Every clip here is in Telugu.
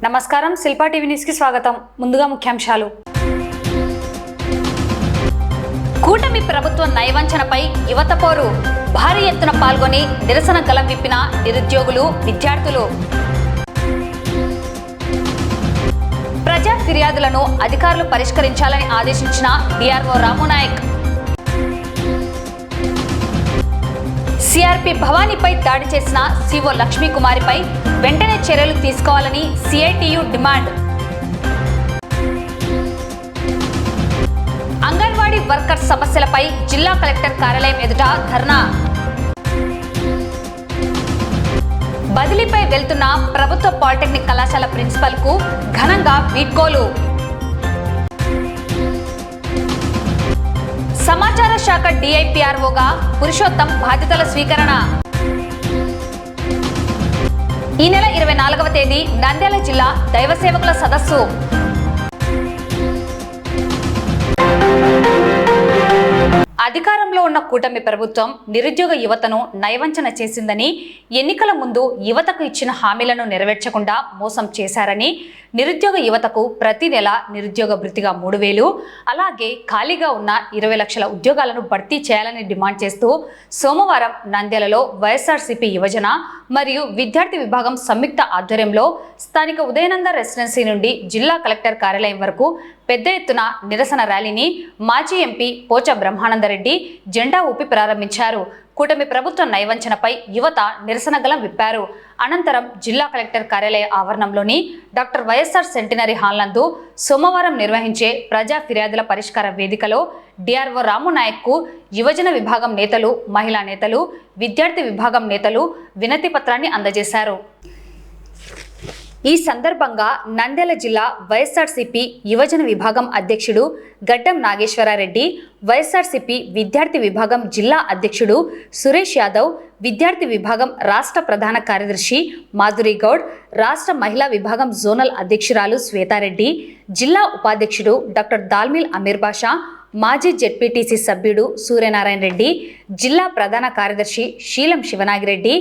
నమస్కారం, శిల్పా టీవీ న్యూస్ కి స్వాగతం. ముందుగా ముఖ్యాంశాలు. కూటమి ప్రభుత్వం నయవంచనపై యువత పోరు. భారీ ఎత్తున పాల్గొని నిరసన గలం విప్పిన నిరుద్యోగులు, విద్యార్థులు. ప్రజా ఫిర్యాదులను అధికారులు పరిష్కరించాలని ఆదేశించిన డిఆర్ఓ రామునాయక్. సిఆర్పి భవానీపై దాడి చేసిన సిఓ లక్ష్మీకుమారిపై వెంటనే చర్యలు తీసుకోవాలని సిఐటియు డిమాండ్. అంగన్వాడీ వర్కర్స్ సమస్యలపై జిల్లా కలెక్టర్ కార్యాలయం ఎదుట ధర్నా. బదిలీపై వెళ్తున్న ప్రభుత్వ పాలిటెక్నిక్ కళాశాల ప్రిన్సిపల్ కు ఘనంగా వీడ్కోలు. సమాచార శాఖ డిఐపిఆర్ఓగా పురుషోత్తం బాధ్యతల స్వీకరణ. ఈ నెల 24వ తేదీ నంద్యాల జిల్లా దైవ సేవకుల సదస్సు. అధికారంలో ఉన్న కూటమి ప్రభుత్వం నిరుద్యోగ యువతను నయవంచన చేసిందని, ఎన్నికల ముందు యువతకు ఇచ్చిన హామీలను నెరవేర్చకుండా మోసం చేశారని, నిరుద్యోగ యువతకు ప్రతి నెల నిరుద్యోగ భృతిగా 3,000, అలాగే ఖాళీగా ఉన్న 20 లక్షల ఉద్యోగాలను భర్తీ చేయాలని డిమాండ్ చేస్తూ సోమవారం నంద్యాలలో వైఎస్ఆర్సీపీ యువజన మరియు విద్యార్థి విభాగం సంయుక్త ఆధ్వర్యంలో స్థానిక ఉదయనంద రెసిడెన్సీ నుండి జిల్లా కలెక్టర్ కార్యాలయం వరకు పెద్ద ఎత్తున నిరసన ర్యాలీని మాజీ ఎంపీ పోచ బ్రహ్మానందరెడ్డి జెండా ఊపి ప్రారంభించారు. కూటమి ప్రభుత్వ నయవంచనపై యువత నిరసన గలం విప్పారు. అనంతరం జిల్లా కలెక్టర్ కార్యాలయ ఆవరణంలోని డాక్టర్ వైఎస్ఆర్ సెంటినరీ హాల్ నందు సోమవారం నిర్వహించే ప్రజా ఫిర్యాదుల పరిష్కార వేదికలో డిఆర్ఓ రామునాయక్ కు యువజన విభాగం నేతలు, మహిళా నేతలు, విద్యార్థి విభాగం నేతలు వినతి పత్రాన్ని అందజేశారు. ఈ సందర్భంగా నంద్యాల జిల్లా వైఎస్ఆర్సీపీ యువజన విభాగం అధ్యక్షుడు గడ్డం నాగేశ్వరారెడ్డి, వైఎస్ఆర్సీపీ విద్యార్థి విభాగం జిల్లా అధ్యక్షుడు సురేష్ యాదవ్, విద్యార్థి విభాగం రాష్ట్ర ప్రధాన కార్యదర్శి మాధురి గౌడ్, రాష్ట్ర మహిళా విభాగం జోనల్ అధ్యక్షురాలు శ్వేతారెడ్డి, జిల్లా ఉపాధ్యక్షుడు డాక్టర్ దాల్మిల్ అమీర్ బాషా, మాజీ జెడ్పీటీసీ సభ్యుడు సూర్యనారాయణ రెడ్డి, జిల్లా ప్రధాన కార్యదర్శి శీలం శివనాగిరెడ్డి,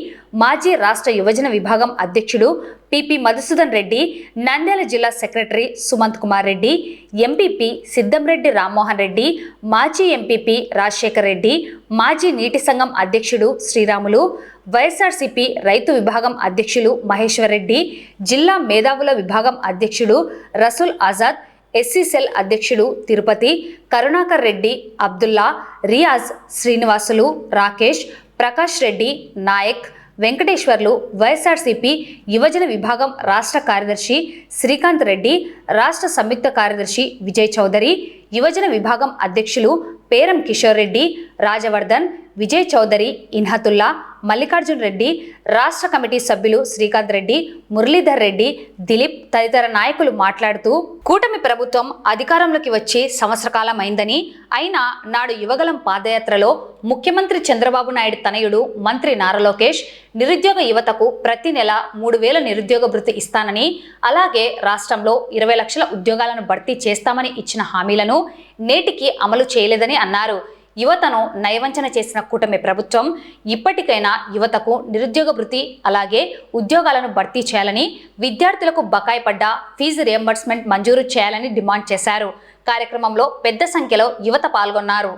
మాజీ రాష్ట్ర యువజన విభాగం అధ్యక్షుడు పిపి మధుసూదన్ రెడ్డి, నంద్యాల జిల్లా సెక్రటరీ సుమంత్ కుమార్ రెడ్డి, ఎంపీపీ సిద్దంరెడ్డి రామ్మోహన్ రెడ్డి, మాజీ ఎంపీపీ రాజశేఖర్ రెడ్డి, మాజీ నీటి సంఘం అధ్యక్షుడు శ్రీరాములు, వైఎస్ఆర్సీపీ రైతు విభాగం అధ్యక్షులు మహేశ్వర్ రెడ్డి, జిల్లా మేధావుల విభాగం అధ్యక్షుడు రసూల్ ఆజాద్, ఎస్సీ సెల్ అధ్యక్షుడు తిరుపతి, కరుణాకర్ రెడ్డి, అబ్దుల్లా, రియాజ్, శ్రీనివాసులు, రాకేష్, ప్రకాష్ రెడ్డి, నాయక్, వెంకటేశ్వర్లు, వైఎస్ఆర్సీపీ యువజన విభాగం రాష్ట్ర కార్యదర్శి శ్రీకాంత్ రెడ్డి, రాష్ట్ర సంయుక్త కార్యదర్శి విజయ్ చౌదరి, యువజన విభాగం అధ్యక్షులు పేరం కిషోర్ రెడ్డి, రాజవర్ధన్, విజయ్ చౌదరి, ఇన్హతుల్లా, మల్లికార్జున్ రెడ్డి, రాష్ట్ర కమిటీ సభ్యులు శ్రీకాంత్ రెడ్డి, మురళీధర్ రెడ్డి, దిలీప్ తదితర నాయకులు మాట్లాడుతూ కూటమి ప్రభుత్వం అధికారంలోకి వచ్చి సంవత్సర కాలం అయిందని, అయినా నాడు యువగలం పాదయాత్రలో ముఖ్యమంత్రి చంద్రబాబు నాయుడు తనయుడు మంత్రి నారా లోకేష్ నిరుద్యోగ యువతకు ప్రతి నెల 3,000 నిరుద్యోగ భృతి ఇస్తానని, అలాగే రాష్ట్రంలో 20 లక్షల ఉద్యోగాలను భర్తీ చేస్తామని ఇచ్చిన హామీలను నేటికి అమలు చేయలేదని అన్నారు. యువతను నయవంచన చేసిన కూటమి ప్రభుత్వం ఇప్పటికైనా యువతకు నిరుద్యోగ భృతి, అలాగే ఉద్యోగాలను భర్తీ చేయాలని, విద్యార్థులకు బకాయి పడ్డ ఫీజు రియంబర్స్మెంట్ మంజూరు చేయాలని డిమాండ్ చేశారు. కార్యక్రమంలో పెద్ద సంఖ్యలో యువత పాల్గొన్నారు.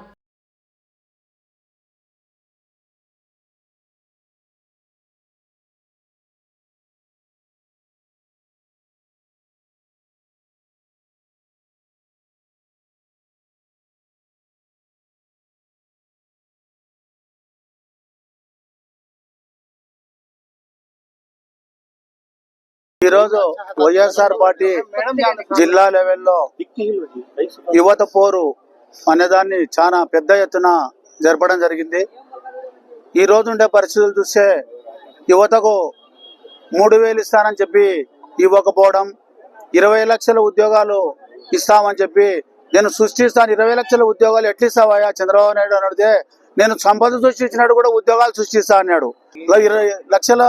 ఈరోజు వైఎస్ఆర్ పార్టీ జిల్లా లెవెల్లో యువత పోరు అనేదాన్ని చాలా పెద్ద ఎత్తున జరపడం జరిగింది. ఈ రోజు ఉండే పరిస్థితులు చూస్తే యువతకు 3,000 ఇస్తానని చెప్పి ఇవ్వకపోవడం, 20 లక్షల ఉద్యోగాలు ఇస్తామని చెప్పి నేను సృష్టిస్తాను, 20 లక్షల ఉద్యోగాలు ఎట్లా ఇస్తావా చంద్రబాబు నాయుడు అని అడిగితే, నేను సంపద సృష్టించినాడు కూడా ఉద్యోగాలు సృష్టిస్తా అన్నాడు. 20 లక్షల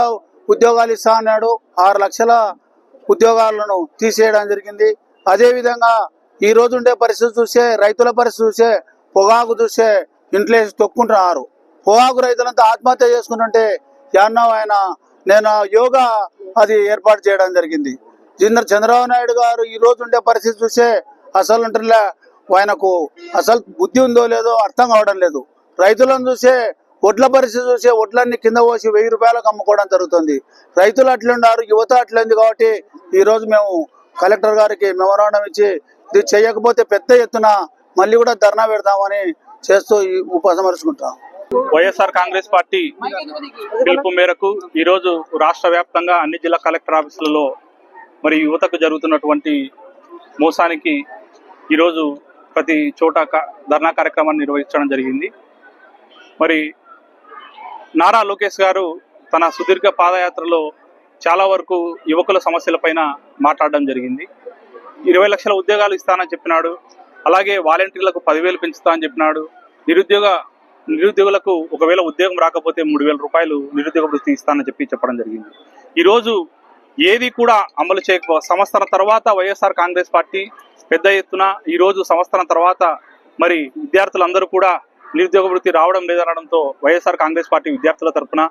ఉద్యోగాలు ఇస్తా అన్నాడు, 6 లక్షల ఉద్యోగాలను తీసేయడం జరిగింది. అదేవిధంగా ఈ రోజు ఉండే పరిస్థితి చూస్తే, రైతుల పరిస్థితి చూస్తే, పొగాకు చూస్తే ఇంట్లో తొక్కుంటున్నారు. పొగాకు రైతులంతా ఆత్మహత్య చేసుకుంటుంటే యాన్నో ఆయన నేను యోగా అది ఏర్పాటు చేయడం జరిగింది. చంద్రబాబు నాయుడు గారు ఈ రోజు ఉండే పరిస్థితి చూసే అసలు ఉంటుందిలే, ఆయనకు అసలు బుద్ధి ఉందో లేదో అర్థం కావడం లేదు. రైతులను చూసే, వడ్ల పరిస్థితి చూసే వడ్లన్నీ కింద పోసి 1000 రూపాయలకు అమ్ముకోవడం జరుగుతుంది. రైతులు అట్లున్నారు, యువత అట్లుంది. కాబట్టి ఈ రోజు మేము కలెక్టర్ గారికి మెమోరాండం ఇచ్చి ఇది చేయకపోతే పెద్ద ఎత్తున మళ్ళీ కూడా ధర్నా పెడతామని చేస్తూ ఉపసంహరించుకుంటాం. వైఎస్ఆర్ కాంగ్రెస్ పార్టీ పిలుపు మేరకు ఈరోజు రాష్ట్ర వ్యాప్తంగా అన్ని జిల్లా కలెక్టర్ ఆఫీసులలో మరి యువతకు జరుగుతున్నటువంటి మోసానికి ఈరోజు ప్రతి చోట ధర్నా కార్యక్రమాన్ని నిర్వహించడం జరిగింది. మరి నారా లోకేష్ గారు తన సుదీర్ఘ పాదయాత్రలో చాలా వరకు యువకుల సమస్యలపైన మాట్లాడడం జరిగింది. 20 లక్షల ఉద్యోగాలు ఇస్తానని చెప్పినాడు. అలాగే వాలంటీర్లకు 10,000 పెంచుతా అని చెప్పినాడు. నిరుద్యోగులకు ఒకవేళ ఉద్యోగం రాకపోతే 3,000 రూపాయలు నిరుద్యోగ వృత్తి ఇస్తానని చెప్పడం జరిగింది. ఈరోజు ఏది కూడా అమలు చేయకపో సంవత్సరం తర్వాత వైఎస్ఆర్ కాంగ్రెస్ పార్టీ పెద్ద ఎత్తున ఈరోజు సంవత్సరం తర్వాత మరి విద్యార్థులందరూ కూడా నిరుద్యోగ వృత్తి రావడం లేదనడంతో వైఎస్ఆర్ కాంగ్రెస్ పార్టీ విద్యార్థుల తరఫున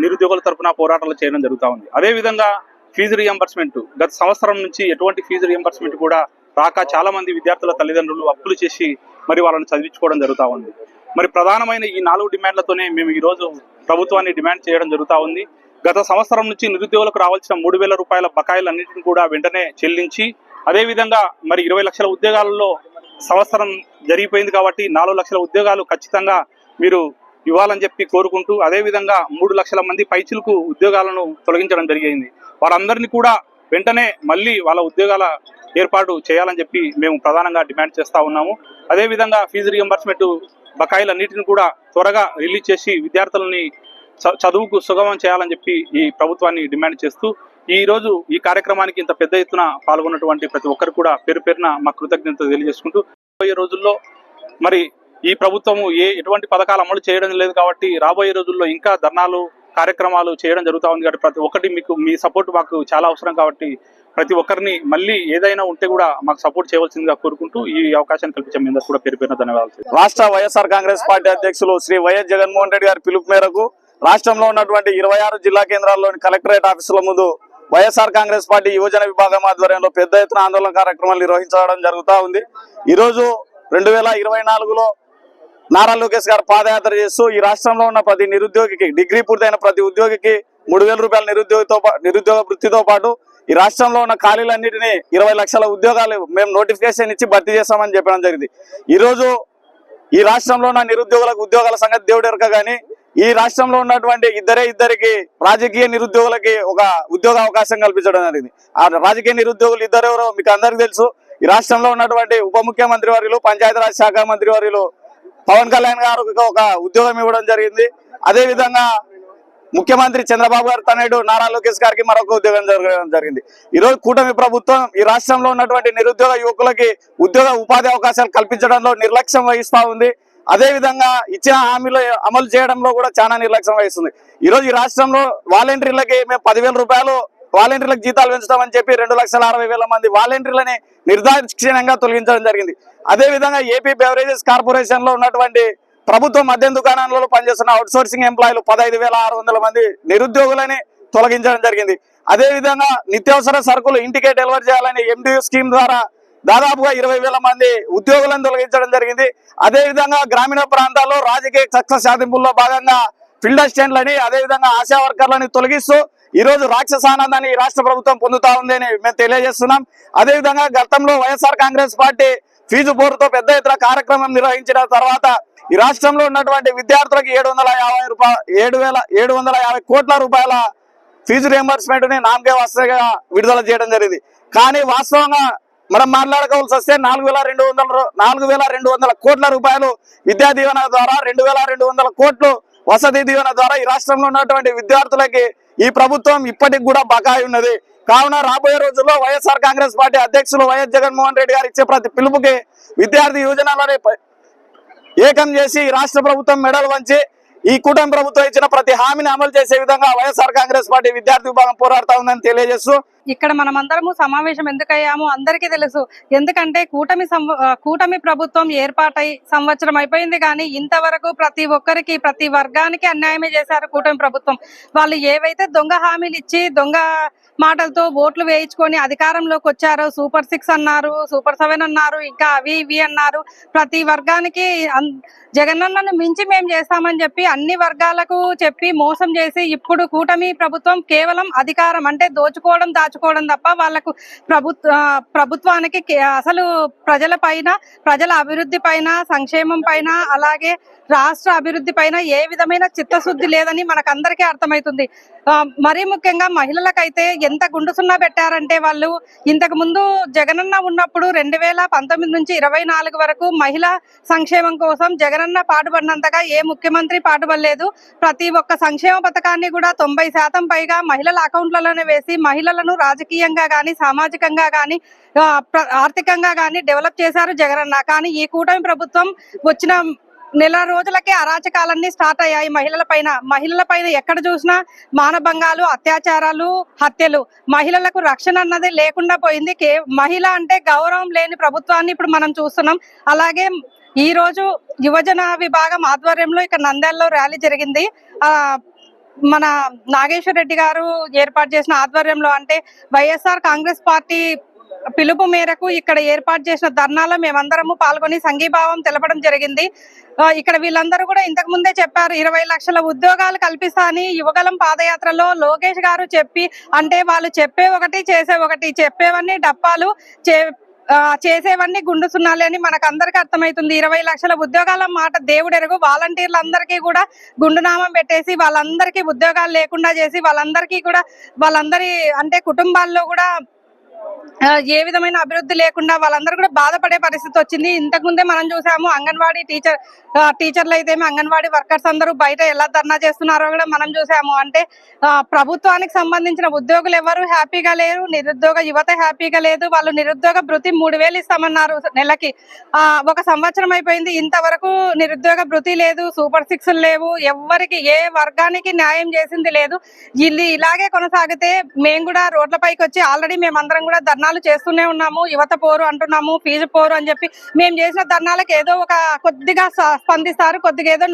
నిరుద్యోగుల తరఫున పోరాటాలు చేయడం జరుగుతూ ఉంది. అదేవిధంగా ఫీజు రియంబర్స్మెంట్ గత సంవత్సరం నుంచి ఎటువంటి ఫీజు రియంబర్స్మెంట్ కూడా రాక చాలా మంది విద్యార్థుల తల్లిదండ్రులు అప్పులు చేసి మరి వాళ్ళని చదివించుకోవడం జరుగుతూ ఉంది. మరి ప్రధానమైన ఈ 4 డిమాండ్లతోనే మేము ఈరోజు ప్రభుత్వాన్ని డిమాండ్ చేయడం జరుగుతూ ఉంది. గత సంవత్సరం నుంచి నిరుద్యోగులకు రావాల్సిన 3,000 రూపాయల బకాయిలన్నింటినీ కూడా వెంటనే చెల్లించి, అదేవిధంగా మరి 20 లక్షల ఉద్యోగాలలో సంవత్సరం జరిగిపోయింది కాబట్టి 4 లక్షల ఉద్యోగాలు ఖచ్చితంగా మీరు ఇవ్వాలని చెప్పి కోరుకుంటూ, అదేవిధంగా 3 లక్షల మంది పైచిలకు ఉద్యోగాలను తొలగించడం జరిగింది. వారందరినీ కూడా వెంటనే మళ్ళీ వాళ్ళ ఉద్యోగాల ఏర్పాటు చేయాలని చెప్పి మేము ప్రధానంగా డిమాండ్ చేస్తూ ఉన్నాము. అదేవిధంగా ఫీజు రియంబర్స్మెంట్ బకాయిలన్నింటిని కూడా త్వరగా రిలీజ్ చేసి విద్యార్థులని చదువుకు సుగమం చేయాలని చెప్పి ఈ ప్రభుత్వాన్ని డిమాండ్ చేస్తూ ఈ రోజు ఈ కార్యక్రమానికి ఇంత పెద్ద ఎత్తున పాల్గొన్నటువంటి ప్రతి ఒక్కరు కూడా పేరు పేరున మా కృతజ్ఞతలు తెలియజేసుకుంటూ, రాబోయే రోజుల్లో మరి ఈ ప్రభుత్వము ఎటువంటి పథకాలు అమలు చేయడం లేదు కాబట్టి రాబోయే రోజుల్లో ఇంకా ధర్నాలు కార్యక్రమాలు చేయడం జరుగుతూ ఉంది. కాబట్టి ప్రతి ఒక్కటి మీ సపోర్ట్ మాకు చాలా అవసరం. కాబట్టి ప్రతి ఒక్కరిని మళ్ళీ ఏదైనా ఉంటే కూడా మాకు సపోర్ట్ చేయవలసిందిగా కోరుకుంటూ ఈ అవకాశాన్ని కల్పించే మీద కూడా పేరు పేరున ధన్యవాదాలు. రాష్ట్ర వైఎస్ఆర్ కాంగ్రెస్ పార్టీ అధ్యక్షులు శ్రీ వైఎస్ జగన్మోహన్ రెడ్డి గారి పిలుపు మేరకు రాష్ట్రంలో ఉన్నటువంటి 26 జిల్లా కేంద్రాల్లోని కలెక్టరేట్ ఆఫీసుల ముందు వైఎస్ఆర్ కాంగ్రెస్ పార్టీ యువజన విభాగం ఆధ్వర్యంలో పెద్ద ఎత్తున ఆందోళన కార్యక్రమాలు నిర్వహించడం జరుగుతూ ఉంది. ఈరోజు 2024లో నారా లోకేష్ గారు పాదయాత్ర చేస్తూ ఈ రాష్ట్రంలో ఉన్న ప్రతి నిరుద్యోగికి, డిగ్రీ పూర్తయిన ప్రతి ఉద్యోగికి 3,000 రూపాయల నిరుద్యోగ వృత్తితో పాటు ఈ రాష్ట్రంలో ఉన్న ఖాళీలన్నింటినీ 20 లక్షల ఉద్యోగాలు మేము నోటిఫికేషన్ ఇచ్చి భర్తీ చేస్తామని చెప్పడం జరిగింది. ఈరోజు ఈ రాష్ట్రంలో ఉన్న నిరుద్యోగులకు ఉద్యోగాల సంగతి దేవుడు ఎరక కానీ ఈ రాష్ట్రంలో ఉన్నటువంటి ఇద్దరికి రాజకీయ నిరుద్యోగులకి ఒక ఉద్యోగ అవకాశం కల్పించడం జరిగింది. ఆ రాజకీయ నిరుద్యోగులు ఇద్దరెవరో మీకు అందరికీ తెలుసు. ఈ రాష్ట్రంలో ఉన్నటువంటి ఉప ముఖ్యమంత్రి వర్యులు, పంచాయతీరాజ్ శాఖ మంత్రి వర్యులు పవన్ కళ్యాణ్ గారికి ఒక ఉద్యోగం ఇవ్వడం జరిగింది. అదేవిధంగా ముఖ్యమంత్రి చంద్రబాబు గారు తనయుడు నారా లోకేష్ గారికి మరొక ఉద్యోగం జరగడం జరిగింది. ఈరోజు కూటమి ప్రభుత్వం ఈ రాష్ట్రంలో ఉన్నటువంటి నిరుద్యోగ యువకులకి ఉద్యోగ ఉపాధి అవకాశాలు కల్పించడంలో నిర్లక్ష్యం వహిస్తూ ఉంది. అదేవిధంగా ఇచ్చిన హామీలు అమలు చేయడంలో కూడా చాలా నిర్లక్ష్యం వహిస్తుంది. ఈరోజు ఈ రాష్ట్రంలో వాలంటీర్లకి మేము 10,000 రూపాయలు వాలంటీర్లకు జీతాలు పెంచుతామని చెప్పి 2,60,000 మంది వాలంటీర్లని నిర్దాక్షిణ్యంగా తొలగించడం జరిగింది. అదేవిధంగా ఏపీ బెవరేజెస్ కార్పొరేషన్ లో ఉన్నటువంటి ప్రభుత్వ మద్యం దుకాణాలలో పనిచేస్తున్న అవుట్ సోర్సింగ్ ఎంప్లాయీలు 15,600 మంది నిరుద్యోగులని తొలగించడం జరిగింది. అదేవిధంగా నిత్యావసర సరుకులు ఇంటికే డెలివరీ చేయాలని MDU స్కీమ్ ద్వారా దాదాపుగా 20,000 మంది ఉద్యోగులను తొలగించడం జరిగింది. అదేవిధంగా గ్రామీణ ప్రాంతాల్లో రాజకీయ కక్ష సాధింపుల్లో భాగంగా ఫీల్డ్ అసిస్టెంట్లని, అదేవిధంగా ఆశా వర్కర్లని తొలగిస్తూ ఈ రోజు రాక్షసానందాన్ని ఈ రాష్ట్ర ప్రభుత్వం పొందుతా ఉంది అని మేము తెలియజేస్తున్నాం. అదేవిధంగా గతంలో వైఎస్ఆర్ కాంగ్రెస్ పార్టీ ఫీజు బోర్డుతో పెద్ద ఎత్తున కార్యక్రమం నిర్వహించిన తర్వాత ఈ రాష్ట్రంలో ఉన్నటువంటి విద్యార్థులకు 750 కోట్ల రూపాయల ఫీజు రియంబర్స్మెంట్ ని నామకే వాస్తవంగా విడుదల చేయడం జరిగింది. కానీ వాస్తవంగా మనం మాట్లాడుకోవాల్సి వస్తే 4,200 కోట్ల రూపాయలు విద్యా దీవెన ద్వారా, 2,200 కోట్లు వసతి దీవెన ద్వారా ఈ రాష్ట్రంలో ఉన్నటువంటి విద్యార్థులకి ఈ ప్రభుత్వం ఇప్పటికి కూడా బకాయి ఉన్నది. కావున రాబోయే రోజుల్లో వైఎస్ఆర్ కాంగ్రెస్ పార్టీ అధ్యక్షులు వైఎస్ జగన్మోహన్ రెడ్డి గారు ఇచ్చే ప్రతి పిలుపుకి విద్యార్థి యువజనాలని ఏకం చేసి ఈ రాష్ట్ర ప్రభుత్వం మెడలు వంచి ఈ కూటమి ప్రభుత్వం ఇచ్చిన ప్రతి హామీని అమలు చేసే విధంగా వైఎస్ఆర్ కాంగ్రెస్ పార్టీ విద్యార్థి విభాగం పోరాడుతా ఉందని తెలియజేస్తూ, ఇక్కడ మనమందరము సమావేశం ఎందుకయ్యామో అందరికీ తెలుసు. ఎందుకంటే కూటమి ప్రభుత్వం ఏర్పాటై సంవత్సరం అయిపోయింది కానీ ఇంతవరకు ప్రతి ఒక్కరికి, ప్రతి వర్గానికి అన్యాయమే చేశారు కూటమి ప్రభుత్వం. వాళ్ళు ఏవైతే దొంగ హామీలు ఇచ్చి దొంగ మాటలతో ఓట్లు వేయించుకొని అధికారంలోకి వచ్చారు. సూపర్ 6 అన్నారు, సూపర్ 7 అన్నారు, ఇంకా అవి ఇవి అన్నారు. ప్రతి వర్గానికి జగనన్నను మించి మేము చేస్తామని చెప్పి అన్ని వర్గాలకు చెప్పి మోసం చేసి ఇప్పుడు కూటమి ప్రభుత్వం కేవలం అధికారం అంటే దోచుకోవడం దాచుకోవడం తప్ప వాళ్ళకు ప్రభుత్వానికి అసలు ప్రజల అభివృద్ధి పైన, సంక్షేమం పైన, అలాగే రాష్ట్ర అభివృద్ధి పైన ఏ విధమైన చిత్తశుద్ధి లేదని మనకందరికీ అర్థమవుతుంది. మరీ ముఖ్యంగా మహిళలకైతే ఎంత గుండు సున్నా పెట్టారంటే వాళ్ళు ఇంతకు ముందు జగనన్న ఉన్నప్పుడు 2019 నుంచి 24 వరకు మహిళా సంక్షేమం కోసం జగనన్న పాటుపడినంతగా ఏ ముఖ్యమంత్రి పాటుపడలేదు. ప్రతి ఒక్క సంక్షేమ పథకాన్ని కూడా 90% పైగా మహిళల అకౌంట్లలోనే వేసి మహిళలను రాజకీయంగా గాని, సామాజికంగా గాని, ఆర్థికంగా గాని డెవలప్ చేశారు జగనన్న. కానీ ఈ కూటమి ప్రభుత్వం వచ్చిన నెల రోజులకే అరాచకాలన్నీ స్టార్ట్ అయ్యాయి మహిళల పైన ఎక్కడ చూసినా మానభంగాలు, అత్యాచారాలు, హత్యలు. మహిళలకు రక్షణ అన్నది లేకుండా పోయింది. మహిళ అంటే గౌరవం లేని ప్రభుత్వాన్ని ఇప్పుడు మనం చూస్తున్నాం. అలాగే ఈ రోజు యువజన విభాగం ఆధ్వర్యంలో ఇక్కడ నంద్యాలలో ర్యాలీ జరిగింది. మన నాగేశ్వర రెడ్డి గారు ఏర్పాటు చేసిన ఆధ్వర్యంలో అంటే వైఎస్ఆర్ కాంగ్రెస్ పార్టీ పిలుపు మేరకు ఇక్కడ ఏర్పాటు చేసిన ధర్నాలో మేమందరము పాల్గొని సంఘీభావం తెలపడం జరిగింది. ఇక్కడ వీళ్ళందరూ కూడా ఇంతకు ముందే చెప్పారు 20 లక్షల ఉద్యోగాలు కల్పిస్తా అని యువగలం పాదయాత్రలో లోకేష్ గారు చెప్పి, అంటే వాళ్ళు చెప్పే ఒకటి చేసే ఒకటి, చెప్పేవన్నీ డప్పాలు, చేసేవన్నీ గుండు సున్నాలి అని మనకు అందరికీ అర్థమవుతుంది. 20 లక్షల ఉద్యోగాల మాట దేవుడెరుగు. వాలంటీర్లందరికీ కూడా గుండునామం పెట్టేసి వాళ్ళందరికీ ఉద్యోగాలు లేకుండా చేసి వాళ్ళందరి అంటే కుటుంబాల్లో కూడా ఏ విధమైన అభివృద్ధి లేకుండా వాళ్ళందరూ కూడా బాధపడే పరిస్థితి వచ్చింది. ఇంతకు ముందే మనం చూసాము అంగన్వాడీ టీచర్లు అయితే అంగన్వాడీ వర్కర్స్ అందరూ బయట ఎలా ధర్నా చేస్తున్నారో కూడా మనం చూసాము. అంటే ప్రభుత్వానికి సంబంధించిన ఉద్యోగులు ఎవరు హ్యాపీగా లేరు, నిరుద్యోగ యువత హ్యాపీగా లేదు. వాళ్ళు నిరుద్యోగ భృతి 3000 ఇస్తామన్నారు నెలకి. 1 సంవత్సరం అయిపోయింది, ఇంతవరకు నిరుద్యోగ భృతి లేదు, సూపర్ 6 లేవు, ఎవరికి ఏ వర్గానికి న్యాయం చేసింది లేదు. ఇలాగే కొనసాగితే మేము కూడా రోడ్లపైకి వచ్చి ఆల్రెడీ మేమందరం కూడా ధర్నాలు చేస్తూనే ఉన్నాము. యువత పోరు అంటున్నాము, ఫీజు పోరు అని చెప్పి మేము చేసిన ధర్నాలకు ఏదో ఒక కొద్దిగా స్పందిస్తారు, కొద్దిగా ఏదో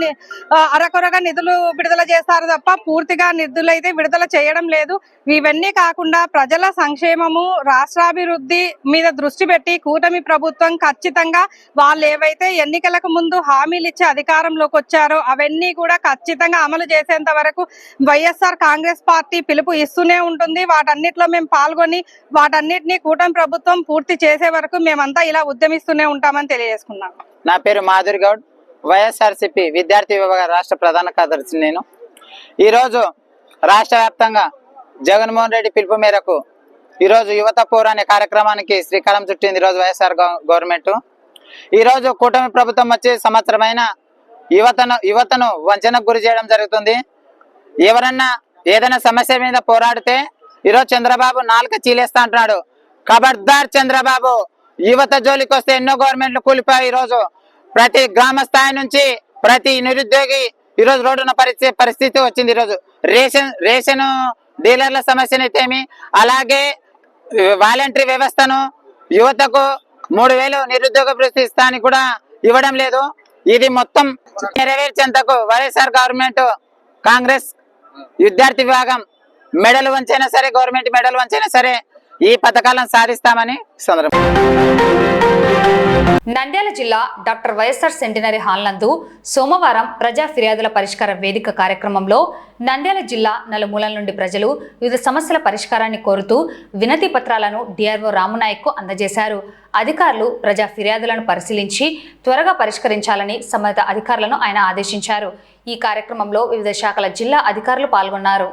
అరకొరగా నిధులు విడుదల చేస్తారు తప్ప పూర్తిగా నిధులు అయితే విడుదల చేయడం లేదు. ఇవన్నీ కాకుండా ప్రజల సంక్షేమము, రాష్ట్రాభివృద్ధి మీద దృష్టి పెట్టి కూటమి ప్రభుత్వం ఖచ్చితంగా వాళ్ళు ఏవైతే ఎన్నికలకు ముందు హామీలు ఇచ్చి అధికారంలోకి వచ్చారో అవన్నీ కూడా ఖచ్చితంగా అమలు చేసేంత వరకు వైఎస్ఆర్ కాంగ్రెస్ పార్టీ పిలుపు ఇస్తూనే ఉంటుంది. వాటన్నిటిలో మేము పాల్గొని వాటన్నిటిని కూటమి ప్రభుత్వం పూర్తి చేసే వరకు మేమంతా ఇలా ఉద్యమిస్తూనే ఉంటామని తెలియజేసుకున్నాం. నా పేరు మాధురి గౌడ్, వైఎస్ఆర్సీపీ విద్యార్థి విభాగ రాష్ట్ర ప్రధాన కార్యదర్శి. నేను ఈరోజు రాష్ట్ర వ్యాప్తంగా జగన్మోహన్ రెడ్డి పిలుపు మేరకు ఈరోజు యువత పోరు అనే కార్యక్రమానికి శ్రీకారం చుట్టింది ఈరోజు వైఎస్ఆర్ గవర్నమెంట్. ఈరోజు కూటమి ప్రభుత్వం వచ్చి సంవత్సరమైన యువతను వంచనకు గురి చేయడం జరుగుతుంది. ఎవరన్నా ఏదైనా సమస్య మీద పోరాడితే ఈరోజు చంద్రబాబు నాలుక చీలేస్తా అంటున్నాడు. ఖబర్దార్ చంద్రబాబు, యువత జోలికి వస్తే ఎన్నో గవర్నమెంట్లు కూలిపోయాయి. ఈరోజు ప్రతి గ్రామ స్థాయి నుంచి ప్రతి నిరుద్యోగి ఈరోజు రోడ్డున పరిస్థితి వచ్చింది. ఈరోజు రేషన్ డీలర్ల సమస్యనైతేమి, అలాగే వాలంటరీ వ్యవస్థను యువతకు 3000 నిరుద్యోగ భృతి ఇస్తా అని కూడా ఇవ్వడం లేదు. ఇది మొత్తం నెరవేర్చేంతకు వైఎస్ఆర్ గవర్నమెంట్ కాంగ్రెస్ విద్యార్థి విభాగం మెడల్ వంచైనా సరే, గవర్నమెంట్ మెడల్ వంచైనా సరే ఈ పథకాలను సాధిస్తామని సందర్భం. నంద్యాల జిల్లా డాక్టర్ వైఎస్ఆర్ సెంటినరీ హాల్ నందు సోమవారం ప్రజా ఫిర్యాదుల పరిష్కార వేదిక కార్యక్రమంలో నంద్యాల జిల్లా నలుమూలల నుండి ప్రజలు వివిధ సమస్యల పరిష్కారాన్ని కోరుతూ వినతి పత్రాలను డిఆర్ఓ రామునాయక్కు అందజేశారు. అధికారులు ప్రజా ఫిర్యాదులను పరిశీలించి త్వరగా పరిష్కరించాలని సంబంధిత అధికారులను ఆయన ఆదేశించారు. ఈ కార్యక్రమంలో వివిధ శాఖల జిల్లా అధికారులు పాల్గొన్నారు.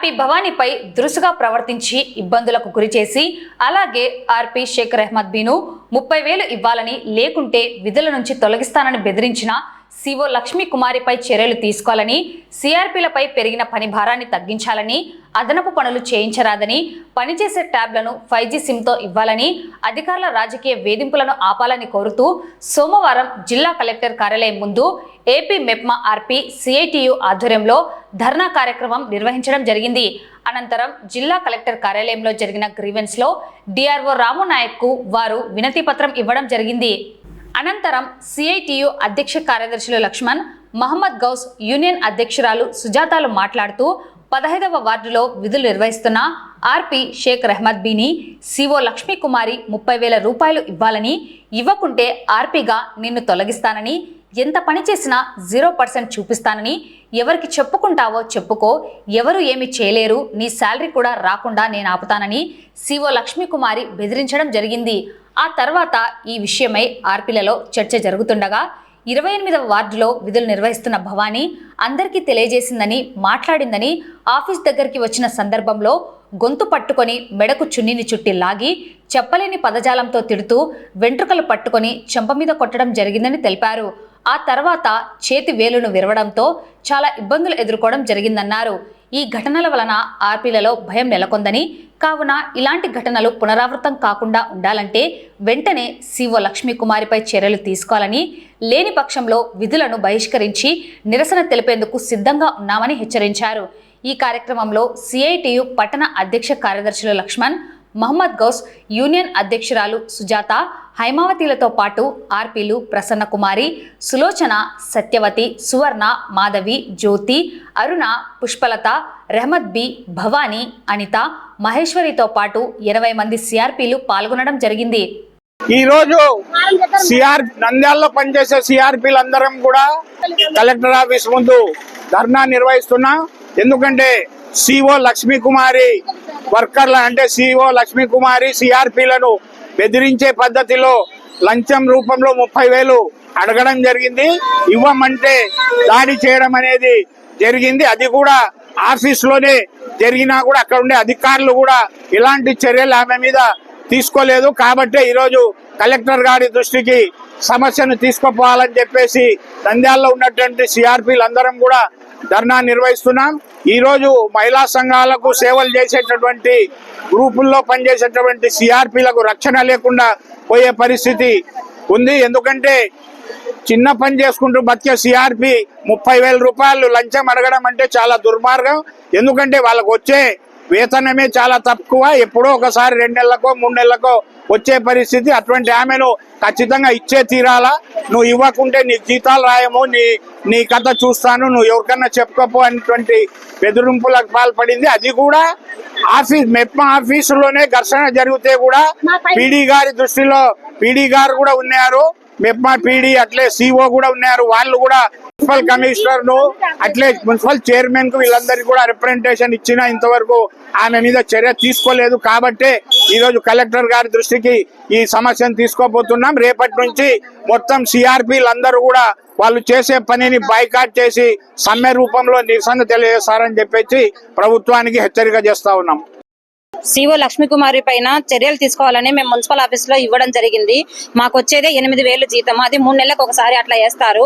ఆర్పి భవానీపై దురుసుగా ప్రవర్తించి ఇబ్బందులకు గురిచేసి అలాగే ఆర్పి షేక్ రెహ్మద్ బీను 30,000 ఇవ్వాలని లేకుంటే విధుల నుంచి తొలగిస్తానని బెదిరించిన సిఓ లక్ష్మీ కుమారిపై చర్యలు తీసుకోవాలని, సిఆర్పీలపై పెరిగిన పని భారాన్ని తగ్గించాలని, అదనపు పనులు చేయించరాదని, పనిచేసే ట్యాబ్లను 5G సిమ్తో ఇవ్వాలని, అధికారుల రాజకీయ వేధింపులను ఆపాలని కోరుతూ సోమవారం జిల్లా కలెక్టర్ కార్యాలయం ముందు ఏపీ మెప్మా ఆర్పి సిఐటియు ఆధ్వర్యంలో ధర్నా కార్యక్రమం నిర్వహించడం జరిగింది. అనంతరం జిల్లా కలెక్టర్ కార్యాలయంలో జరిగిన గ్రీవెన్స్ లో డిఆర్ఓ రాము నాయక్ కు వారు వినతి పత్రం ఇవ్వడం జరిగింది. అనంతరం సిఐటియు అధ్యక్ష కార్యదర్శులు లక్ష్మణ్, మహమ్మద్ గౌస్, యూనియన్ అధ్యక్షురాలు సుజాతాలు మాట్లాడుతూ 15వ వార్డులో విధులు నిర్వహిస్తున్న ఆర్పి షేక్ రెహ్మద్ బీని సిఓ లక్ష్మీ కుమారి 30,000 రూపాయలు ఇవ్వాలని, ఇవ్వకుంటే ఆర్పిగా నిన్ను తొలగిస్తానని, ఎంత పని చేసినా 0% చూపిస్తానని, ఎవరికి చెప్పుకుంటావో చెప్పుకో, ఎవరు ఏమి చేయలేరు, నీ శాలరీ కూడా రాకుండా నేను ఆపుతానని సిఓ లక్ష్మీ కుమారి బెదిరించడం జరిగింది. ఆ తర్వాత ఈ విషయమై ఆర్పీలలో చర్చ జరుగుతుండగా 28వ వార్డులో విధులు నిర్వహిస్తున్న భవానీ అందరికీ తెలియజేసిందని, మాట్లాడిందని, ఆఫీస్ దగ్గరికి వచ్చిన సందర్భంలో గొంతు పట్టుకొని మెడకు చున్నీని చుట్టి లాగి చెప్పలేని పదజాలంతో తిడుతూ వెంట్రుకలు పట్టుకొని చెంప మీద కొట్టడం జరిగిందని తెలిపారు. ఆ తర్వాత చేతి వేలును విరవడంతో చాలా ఇబ్బందులు ఎదుర్కోవడం జరిగిందన్నారు. ఈ ఘటనల వలన ఆర్పీలలో భయం నెలకొందని, కావున ఇలాంటి ఘటనలు పునరావృతం కాకుండా ఉండాలంటే వెంటనే సిఓ లక్ష్మీ కుమారిపై చర్యలు తీసుకోవాలని, లేని పక్షంలో విధులను బహిష్కరించి నిరసన తెలిపేందుకు సిద్ధంగా ఉన్నామని హెచ్చరించారు. ఈ కార్యక్రమంలో సిఐటియు పట్టణ అధ్యక్ష కార్యదర్శులు లక్ష్మణ్, మహమ్మద్ గౌస్, యూనియన్ అధ్యక్షురాలు సుజాత, హైమావతిలతో పాటు ఆర్పీలు ప్రసన్న కుమారి, సులోచన, సత్యవతి, సువర్ణ, మాధవి, జ్యోతి, అరుణ, పుష్పలత, రెహ్మద్ బి, భవానీ, అనిత, మహేశ్వరితో పాటు 80 మంది సిఆర్పీలు పాల్గొనడం జరిగింది. ఈ రోజు నంద్యాలలో పనిచేసే సిఆర్పీలందరం కూడా కలెక్టర్ ఆఫీస్ ముందు ధర్నా నిర్వహిస్తున్నాం. ఎందుకంటే సిఓ లక్ష్మీ కుమారి వర్కర్ల అంటే సిఓ లక్ష్మీ కుమారి సిఆర్పీలను బెదిరించే పద్ధతిలో లంచం రూపంలో 30,000 అడగడం జరిగింది. ఇవ్వమంటే దాడి చేయడం అనేది జరిగింది. అది కూడా ఆఫీస్ లోనే జరిగినా కూడా అక్కడ ఉండే అధికారులు కూడా ఇలాంటి చర్యలు ఆమె మీద తీసుకోలేదు. కాబట్టి ఈరోజు కలెక్టర్ గారి దృష్టికి సమస్యను తీసుకుపోవాలని చెప్పేసి నంద్యాలలో ఉన్నటువంటి సిఆర్పీలు అందరం కూడా ధర్నా నిర్వహిస్తున్నాం. ఈ రోజు మహిళా సంఘాలకు సేవలు చేసేటటువంటి గ్రూపుల్లో పనిచేసేటటువంటి సిఆర్పీలకు రక్షణ లేకుండా పోయే పరిస్థితి ఉంది. ఎందుకంటే చిన్న పని చేసుకుంటూ బతికే సిఆర్పి 30,000 రూపాయలు లంచం అడగడం అంటే చాలా దుర్మార్గం. ఎందుకంటే వాళ్ళకు వచ్చే వేతనమే చాలా తక్కువ. ఎప్పుడో ఒకసారి 2 నెలలకో 3 నెలలకో వచ్చే పరిస్థితి. అటువంటి ఆమెను ఖచ్చితంగా ఇచ్చే తీరాలా. నువ్వు ఇవ్వకుంటే నీ జీతాలు రాయము, నీ కథ చూస్తాను, నువ్వు ఎవరికన్నా చెప్పుకోపో అనేటువంటి బెదిరింపులకు పాల్పడింది. అది కూడా మెప్మా ఆఫీసులోనే ఘర్షణ జరిగితే కూడా పీడీ గారి దృష్టిలో పీడీ గారు కూడా ఉన్నారు, మెప్మా పీడీ అట్లే సిఓ కూడా ఉన్నారు. వాళ్ళు కూడా మున్సిపల్ కమిషనర్ ను అట్లే మున్సిపల్ చైర్మన్ కు వీళ్ళందరికీ కూడా రిప్రజెంటేషన్ ఇచ్చినా ఇంతవరకు ఆమె మీద చర్య తీసుకోలేదు. కాబట్టి ఈ రోజు కలెక్టర్ గారి దృష్టికి ఈ సమస్యను తీసుకోబోతున్నాం. రేపటి నుంచి మొత్తం సిఆర్పీలందరూ కూడా వాళ్ళు చేసే పనిని బాయ్కాట్ చేసి సమ్మె రూపంలో నిరసన తెలియజేస్తారని చెప్పేసి ప్రభుత్వానికి హెచ్చరిక చేస్తా ఉన్నాం. సిఓ లక్ష్మీ కుమారి పైన చర్యలు తీసుకోవాలని మేము మున్సిపల్ ఆఫీస్ లో ఇవ్వడం జరిగింది. మాకు వచ్చేదే 8,000 జీతం, అది 3 నెలలకు ఒకసారి అట్లా వేస్తారు.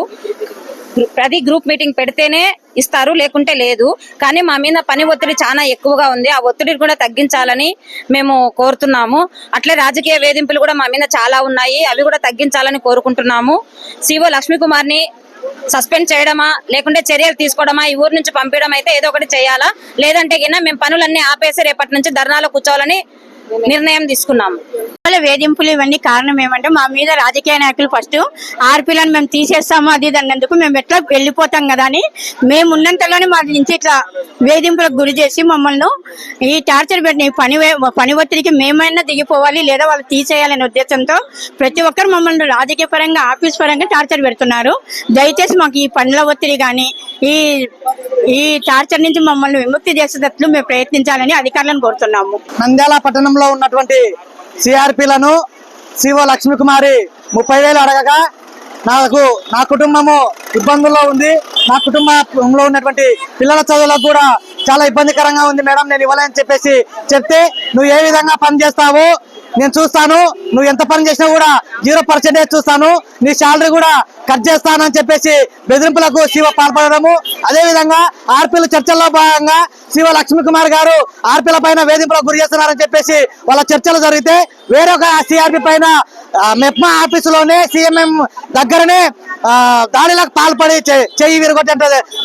ప్రతి గ్రూప్ మీటింగ్ పెడితేనే ఇస్తారు, లేకుంటే లేదు. కానీ మా మీద పని ఒత్తిడి చాలా ఎక్కువగా ఉంది. ఆ ఒత్తిడిని కూడా తగ్గించాలని మేము కోరుతున్నాము. అట్లే రాజకీయ వేధింపులు కూడా మా మీద చాలా ఉన్నాయి, అవి కూడా తగ్గించాలని కోరుకుంటున్నాము. సిఓ లక్ష్మీ కుమార్ని సస్పెండ్ చేయడమా లేకుంటే చర్యలు తీసుకోవడమా, ఈ ఊరు నుంచి పంపించడం అయితే ఏదో ఒకటి చేయాలా. లేదంటే గిన్నా మేము పనులన్నీ ఆపేసి రేపటి నుంచి ధర్నాలో కూర్చోవాలని నిర్ణయం తీసుకున్నాము. వేధింపులు ఇవన్నీ కారణం ఏమంటే మా మీద రాజకీయ నాయకులు ఫస్ట్ ఆర్పీలను మేము తీసేస్తాము అది అన్నందుకు మేము ఎట్లా వెళ్ళిపోతాం కదా అని మేము ఉన్నంతలోనే మా నుంచి ఇట్లా వేధింపులకు గురి చేసి మమ్మల్ని ఈ టార్చర్ పెట్టిన పని ఒత్తిడికి మేమైనా దిగిపోవాలి లేదా వాళ్ళు తీసేయాలనే ఉద్దేశంతో ప్రతి ఒక్కరు మమ్మల్ని రాజకీయ పరంగా ఆఫీస్ పరంగా టార్చర్ పెడుతున్నారు. దయచేసి మాకు ఈ పనుల ఒత్తిడి కానీ ఈ టార్చర్ నుంచి మమ్మల్ని విముక్తి చేసేటట్లు మేము ప్రయత్నించాలని అధికారులను కోరుతున్నాము. నంద్యాల పట్టణంలో ఉన్నటువంటి సిఆర్పీలను సిఓ లక్ష్మీ కుమారి 30,000 అడగగా నా కుటుంబము ఇబ్బందుల్లో ఉంది. నా కుటుంబంలో ఉన్నటువంటి పిల్లల చదువులకు కూడా చాలా ఇబ్బందికరంగా ఉంది మేడం, నేను ఇవ్వలేని చెప్పేసి చెప్తే, నువ్వు ఏ విధంగా పని చేస్తావు నేను చూస్తాను, నువ్వు ఎంత పని చేసినా కూడా 0% చూస్తాను, నీ శాలరీ కూడా కట్ చేస్తానని చెప్పేసి బెదిరింపులకు శివ పాల్పడము. అదే విధంగా ఆర్పీల చర్చల్లో భాగంగా శివ లక్ష్మీకుమార్ గారు ఆర్పీల పైన వేధింపులకు గురి చేస్తున్నారని చెప్పేసి వాళ్ళ చర్చలు జరిగితే, వేరొక సిఆర్పి పైన మెప్మా ఆఫీసులోనే సీఎంఎం దగ్గరనే దాడిలకు పాల్పడి చెయ్యి విరగొట్టే